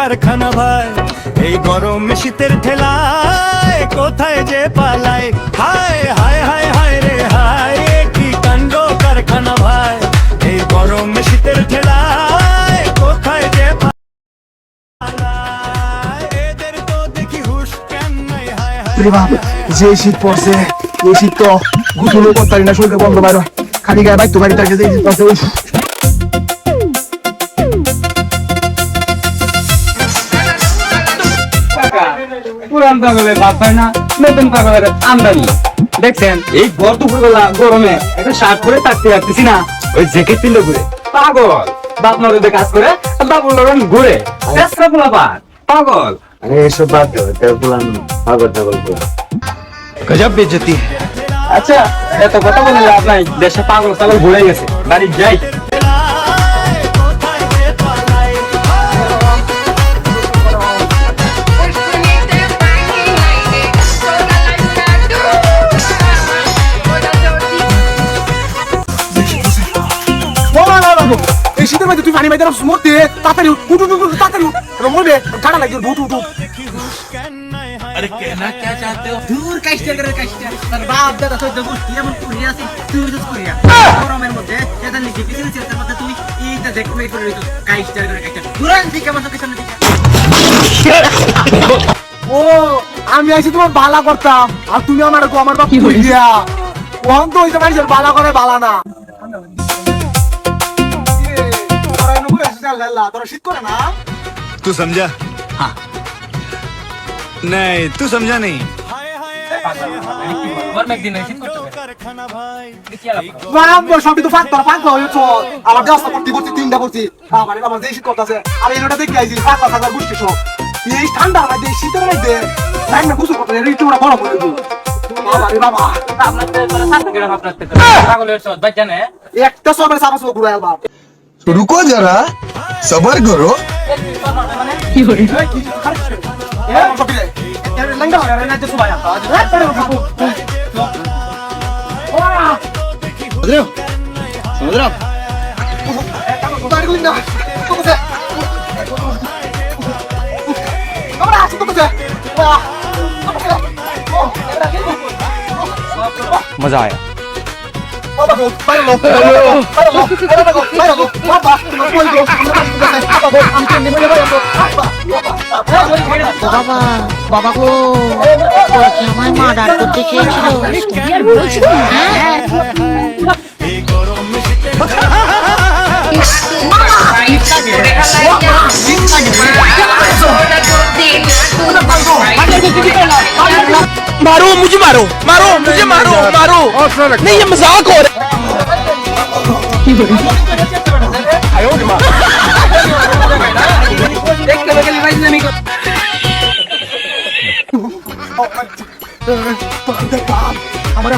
কারখানা ভাই, এই গরম শীতের ঠেলায় কোথায় যে পালায়। হায় হায় হায় হায় রে হায়, কি কাণ্ড কারখানা ভাই, এই গরম শীতের ঠেলায় কোথায় যে পালায়। এদের তো দেখি হুশ কেন নাই। হায় হায় যে শীত পড়ছে, এই শীত তো গোসলও করতে পারি না, শরীরে বন্ধ বাইর হয়, খালি গায়ে বাইক তো বাড়ি থাকে। যে শীত পড়ছে পুরান পাগলের ভাব পায় না, নতুন পাগলের আমদানি। দেখছেন এই ভর দুপুরবেলা গরমে একটা শার্ট পরে থাকতে পারতেছি না, ওই জ্যাকেট পিন্ড ঘুরে পাগল। বাপ নদীতে কাজ করে, বাবুর লগন ঘুরে পাগল। আরে এসব বাদ দাও, এটা বললাম পাগল টাগল বলা। গজব বেজতি। আচ্ছা এত কথা বলে লাভ নাই, দেশে পাগল টাগল ঘুরে গেছে, বাড়ি যাই। এই শীতের মধ্যে তুই পানি মাইতে মরতে তাড়াতাড়ি উঠু তাড়াতাড়ি মরবে, ঠান্ডা লাগবে, উঠু। अरे कहना क्या चाहते हो? दूर কাইস্টার করে কাইস্টার তার বাপ দাদা সহ্য করছি এমন করিয়া আছে তুই বুঝছ করিয়া গরমের মধ্যে এটা নিচে পিছনে চেষ্টার মধ্যে তুমি এইটা দেখো এই করে রইছো কাইস্টার করে কাইস্টার দুরান থেকে আমার চোখের সামনে থেকে। ও আমি আইছি তোমার বালা করতাম, আর তুমি আমার বাপ কই দিয়া ওহন তো হইছে মানুষের বালা করে বালা না। তোরা শীত করে না? तू समझा? हाँ नहीं, तू समझा नहीं। সবই তো ফাঁকা হয়েছ, আমার গাছটা ভর্তি করছি, তিনটা করছি, আমার যে শীত করতেছে। আর এনোটা দেখে আইছি পাঁচটা থাকার বুঝছি সব এই ঠান্ডার মধ্যে শীতের মধ্যে লাইনটা গুছল করতে একটু ওরা বড় করে দিই। বাবা একটা সবের সাবাস ঘুরে বাবা। रुको जरा सबर करो। मजा आया। বাবা বাবা গো, ওরা কি আমায় মার্ডার করতে চেয়েছিল? তুমি আর বলছো না? मारो मुझे, मारो मारो मुझे, मारो मारो, नहीं ये मजाक हो रहा है। আমার